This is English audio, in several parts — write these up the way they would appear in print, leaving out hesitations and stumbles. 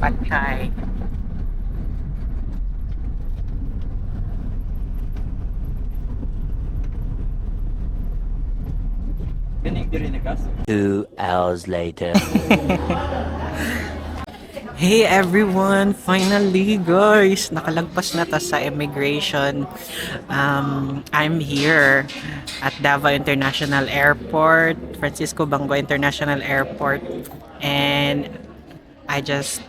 Pad Thai. Two hours later. Hey everyone! Finally guys! Nakalagpas na ta sa immigration. I'm here at Davao International Airport, Francisco Bango International Airport, and I just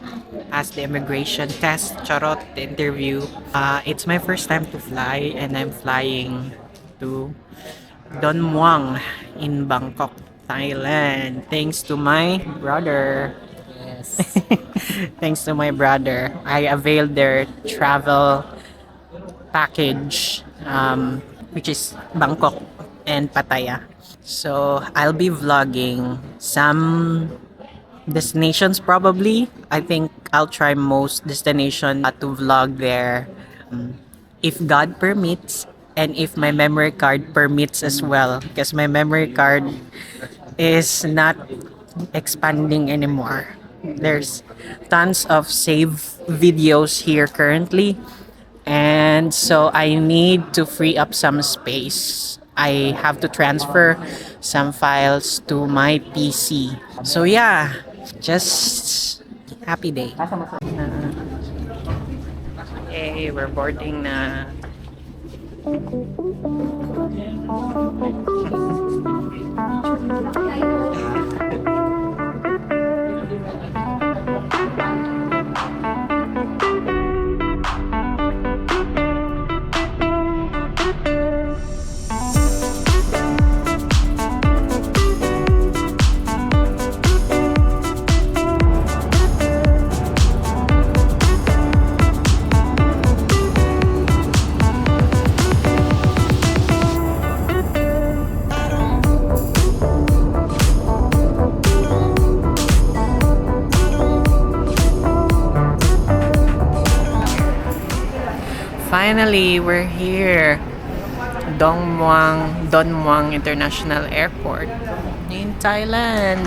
passed the immigration test, charot, the interview. It's my first time to fly and I'm flying to Don Mueang in Bangkok, Thailand. Thanks to my brother. Yes. Thanks to my brother, I availed their travel package, which is Bangkok and Pattaya. So I'll be vlogging some destinations probably. I think I'll try most destination to vlog there, if God permits and if my memory card permits as well, because my memory card is not expanding anymore. There's tons of save videos here currently, and so I need to free up some space. I have to transfer some files to my PC. So yeah, just happy day. Hey, we're boarding na. Finally, we're here. Don Mueang International Airport in Thailand.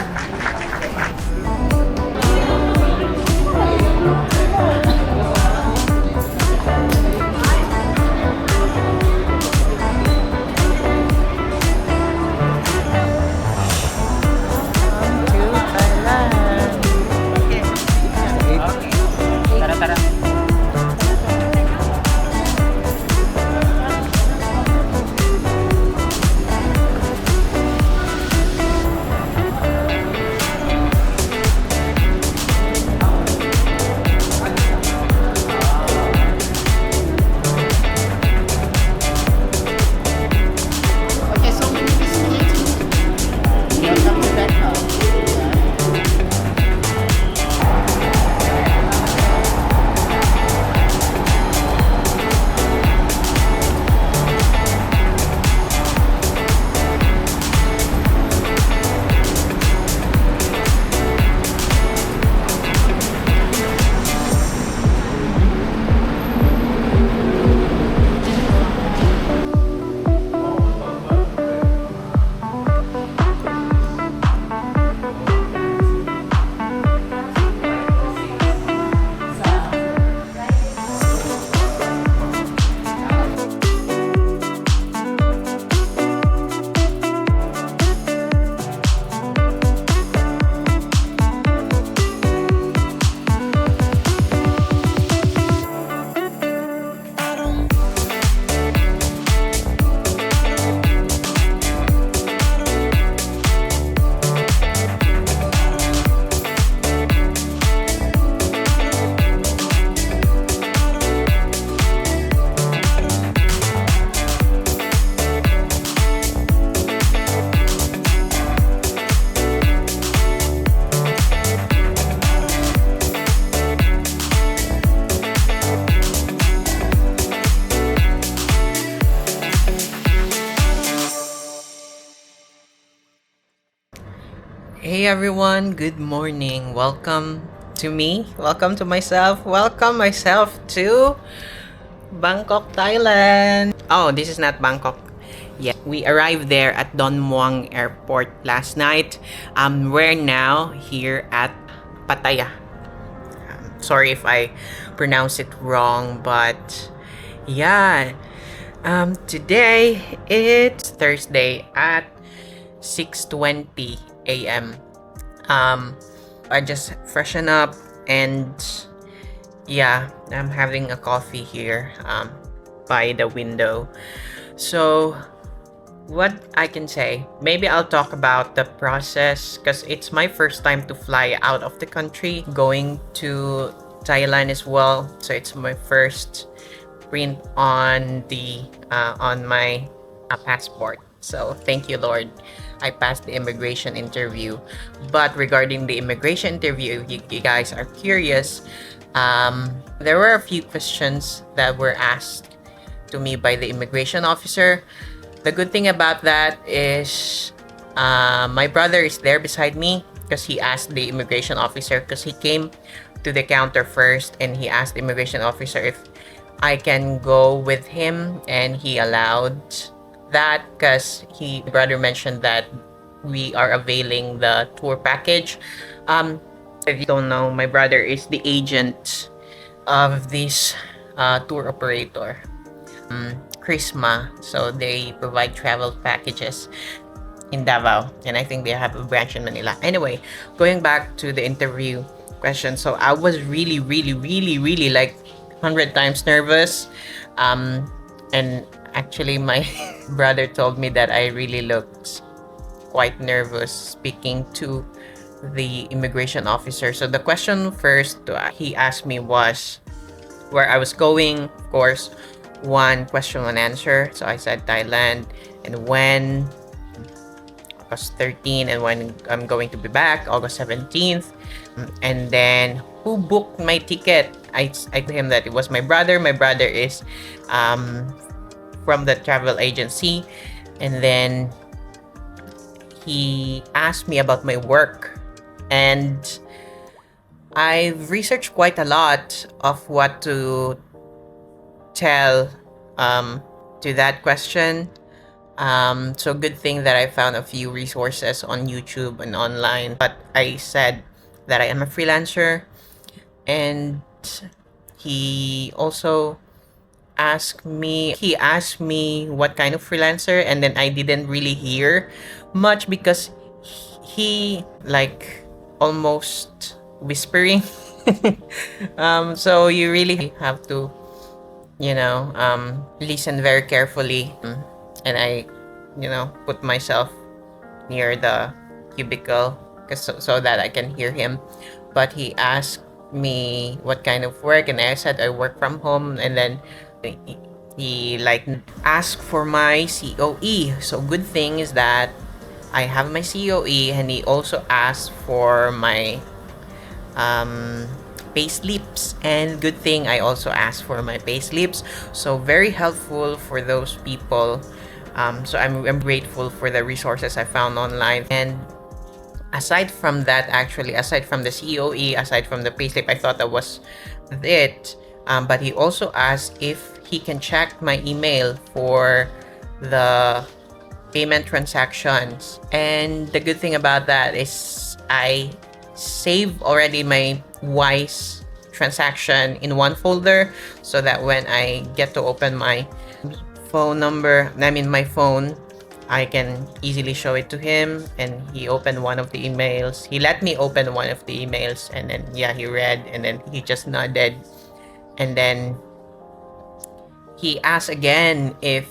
Hey everyone, good morning. Welcome to me. Welcome to myself. Welcome myself to Bangkok, Thailand. Oh, this is not Bangkok. Yeah, we arrived there at Don Mueang Airport last night. We're now here at Pattaya. Sorry if I pronounce it wrong, but yeah. Today it's Thursday at 6:20 a.m. I just freshen up and yeah, I'm having a coffee here by the window. So what I can say, maybe I'll talk about the process because it's my first time to fly out of the country, going to Thailand as well. So it's my first print on my passport. So thank you, Lord. I passed the immigration interview. But regarding the immigration interview, if you guys are curious, there were a few questions that were asked to me by the immigration officer. The good thing about that is my brother is there beside me because he asked the immigration officer, because he came to the counter first and he asked the immigration officer if I can go with him, and he allowed that because brother mentioned that we are availing the tour package. If you don't know, my brother is the agent of this tour operator, Chrisma. So they provide travel packages in Davao, and I think they have a branch in Manila. Anyway, going back to the interview question, so I was really like 100 times nervous, and actually my brother told me that I really looked quite nervous speaking to the immigration officer. So the question first he asked me was where I was going. Of course, one question, one answer. So I said Thailand, and when August 13, and when I'm going to be back, August 17th. And then who booked my ticket? I told him that it was my brother. My brother is from the travel agency. And then he asked me about my work. And I've researched quite a lot of what to tell to that question. So good thing that I found a few resources on YouTube and online. But I said that I am a freelancer, and he also asked me what kind of freelancer, and then I didn't really hear much because he like almost whispering. So you really have to listen very carefully. And I put myself near the cubicle so that I can hear him. But he asked me what kind of work, and I said I work from home. And then he like asked for my COE. So good thing is that I have my COE, and he also asked for my pay slips, and good thing I also asked for my pay slips. So very helpful for those people. So I'm grateful for the resources I found online. And aside from that, actually, aside from the COE, aside from the payslip, I thought that was it. But he also asked if he can check my email for the payment transactions. And the good thing about that is I save already my Wise transaction in one folder, so that when I get to open my my phone, I can easily show it to him. And he opened one of the emails. He let me open one of the emails, and then he read, and then he just nodded. And then he asked again if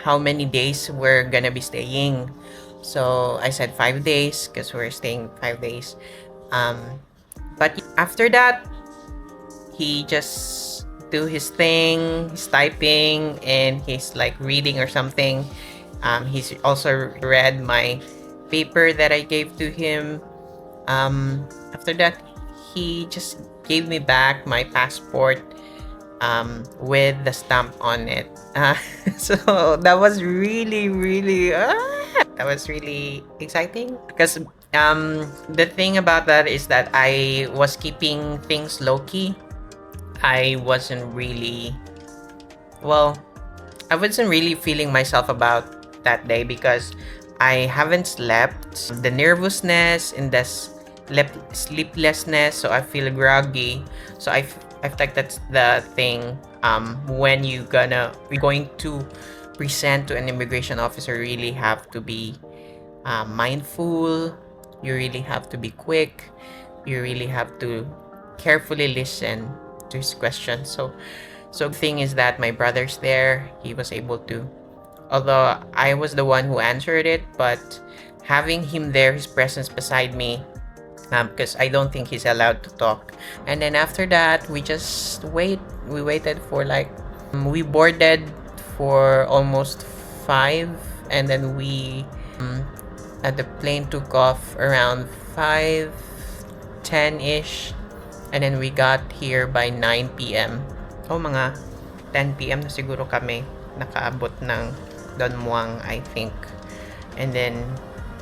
how many days we're gonna be staying. So I said 5 days because we're staying 5 days. But after that, he just do his thing. He's typing and he's like reading or something. He's also read my paper that I gave to him. After that, he just gave me back my passport with the stamp on it. So that was really exciting, because the thing about that is that I was keeping things low-key. I wasn't really feeling myself about that day because I haven't slept. The nervousness in this sleeplessness, so I feel groggy. So I think that's the thing. When you're going to present to an immigration officer, you really have to be mindful. You really have to be quick. You really have to carefully listen to his questions. So the thing is that my brother's there. He was able to, although I was the one who answered it, but having him there, his presence beside me, because I don't think he's allowed to talk. And then after that, we just wait. We waited for like, we boarded for almost 5, and then the plane took off around 5:10 ish, and then we got here by 9 p.m. Mga 10 p.m. na siguro kami nakaabot ng Don Mueang, I think. And then,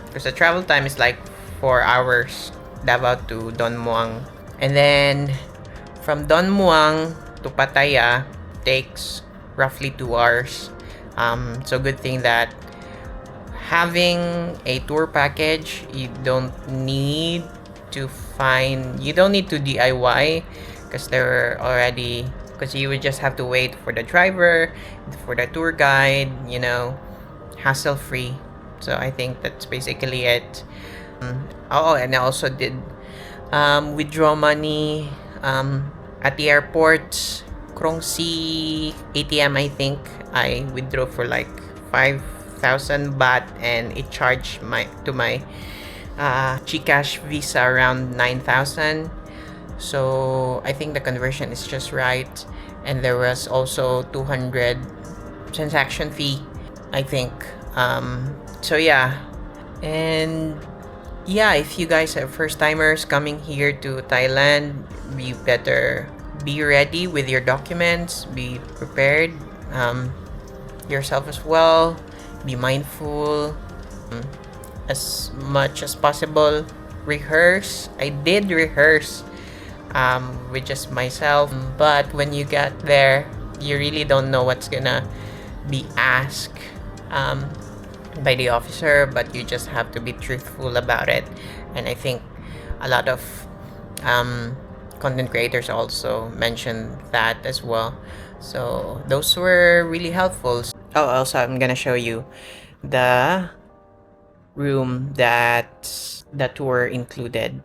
because the travel time is like 4 hours, Davao to Don Mueang. And then, from Don Mueang to Pattaya takes roughly 2 hours. So good thing that having a tour package, you don't need to DIY, because you would just have to wait for the driver, for the tour guide, hassle free. So I think that's basically it. And I also did withdraw money at the airport. Krongsi ATM, I think I withdrew for like 5,000 baht, and it charged my GCash Visa around 9,000. So I think the conversion is just right. And there was also 200 transaction fee, I think. So yeah. And yeah, if you guys are first timers coming here to Thailand, you better be ready with your documents, be prepared, yourself as well, be mindful, as much as possible, rehearse. I did rehearse with just myself, but when you get there, you really don't know what's gonna be asked by the officer, but you just have to be truthful about it. And I think a lot of content creators also mentioned that as well. So those were really helpful. Also, I'm gonna show you the room that the tour included.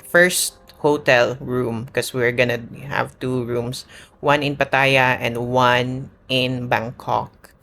First hotel room, because we're gonna have 2 rooms, one in Pattaya and one in Bangkok.